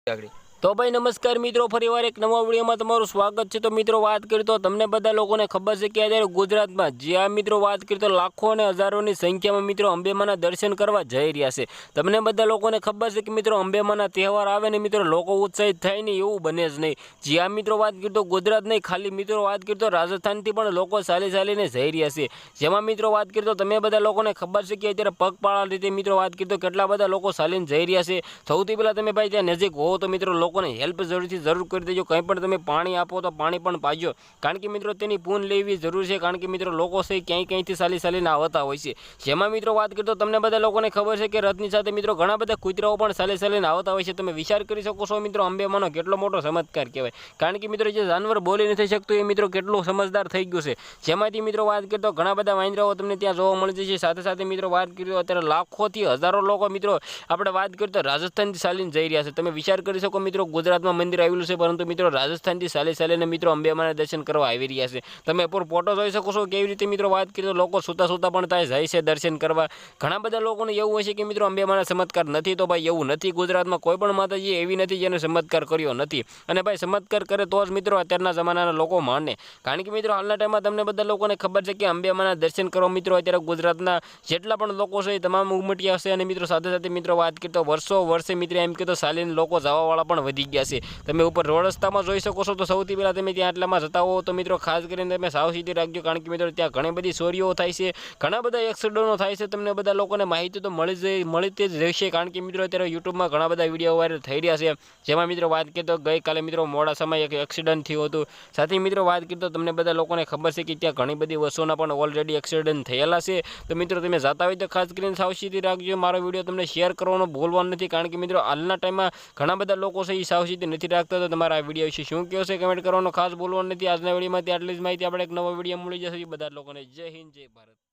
तो भाई नमस्कार मित्रों, फरीवार एक नवा वीडियो में तमारुं स्वागत है। तो मित्रों बात करें तो तमने बधा लोकोने खबर है कि अत्यारे गुजरात में जी आ मित्रों बात करें तो लाखों ने हजारों की संख्या में मित्रों अंबे माना दर्शन करवा जई रह्या छे। तमने बधा लोकोने खबर है कि मित्रों अंबे माना तहेवार आवे ने मित्रों लोको उत्साहित थाय ने एवुं बने ज नहीं। जी आ मित्रों बात करें तो गुजरात नहीं खाली मित्रों बात करें तो राजस्थान थी पण लोको चाली चालीने जई रह्या छे। जेमां मित्रों बात करें तो तमे बधा लोकोने खबर है कि अत्यारे पगपाळा रीते मित्रों बात करें तो केटला बधा लोको चालीने जई रह्या छे। सौथी पहेला तमे भाई त्यां नजीक हो तो मित्रों लोकोने हेल्प जरूर कर देजो। कहीं पण तमे पाणी आपो तो पाणी पण पाजो, कारण के मित्रों तेनी पून लेवी जरूर है। कारण के मित्रों लोको से क्यांय क्यांयथी चाली चालीने आवता होय छे। जेमां मित्रों बात करीए तो तमने बधा लोकोने खबर है कि रथनी साथे मित्रों घणा बधा कूतराओ पण चाली चालीने आवता होय छे। तमे विचार करी शको छो मित्रों अंबेमानो केटलो मोटो चमत्कार कहेवाय। कारण के मित्रों जे जानवर बोली नथी शकतो ए मित्रों केटलो समझदार थई गयो छे। जेमांथी मित्रों बात करीए तो घणा बधा वांदराओ तमने त्यां जोवा मळी जशे। साथे साथे मित्रों बात करीए तो अत्यारे लाखोथी हजारों लोको मित्रों आपणे बात करीए तो राजस्थानथी चालीने जई रह्या छे। तमे विचार करी शको मित्रों गुजरातमां मंदिर आवेलुं छे, परंतु मित्रों राजस्थान थी चाली चालीने मित्रों अंबेमाना दर्शन करवा आई रह्या छे। तमे पर फोटो जोई शको छो केवी रीते मित्रों बात करीए तो लोको सूता सूता पण त्यां जाय छे दर्शन करवा। घणा बधा लोकोने एवुं होय छे कि मित्रों अंबेमाना चमत्कार नथी, तो भाई एवुं नथी। गुजरातमां कोई पण माताजी एवी नथी जेने चमत्कार कर्यो नथी। अने भाई चमत्कार करे तो ज मित्रों अत्याરના जमानाना लोको माने। कारण के मित्रों हालना टाइममां तमने बधा लोकोने खबर छे कि अंबेमाना दर्शन करवा मित्रों अत्यारे गुजरातना जेटला पण लोको छे तमाम उमट्या छे। अने मित्रों साथे साथे मित्रों बात करीए तो वर्षो वर्षे मित्रों एम कहीए तो चालीने लोको जवावाळा पण वधी गया छे। तमे उपर रोड रस्तामां जोई शको छो। तो सौथी पहेला तमे त्यां आटलामां जता हो तो मित्रों खास करीने तमे सावचेती राखजो। कारण के मित्रों त्यां घणी बधी चोरीओ थाय छे, घणा बधा एक्सिडन्टो थाय छे। तमने बधा लोकोने माहिती तो मळीती ज रहेशे। कारण के मित्रों अत्यारे यूट्यूबमां घणा बधा विडियो वायरल थई रह्या छे। जेमां मित्रों बात करीए तो गई काले मित्रों मोडासामां एक एक्सिडન્ટ थयुं हतुं। साथे मित्रों बात करीए तो तमने बधा लोकोने खबर छे कि त्यां घणी बधी वस्तुओना पण ऑलरेडी एक्सिडન્ટ थयेला छे। तो मित्रों तमे जाता होय तो खास करीने सावचेती राखजो। मारो विडियो तमने शेर करवानुं भूलवानुं नथी। कारण के मित्रों हालना टाइममां घणा बधा लोको छे ए सावचेती नथी राखता। तो तमारा आ विडियो विषे शुं कहो छो कमेंट करवानुं खास भूलवानुं नथी। आजना विडियोमांथी आटली ज माहिती। આપણે એક નવો વિડિયો મળી જશે। બધા લોકોને જય હિન્દ જય ભારત।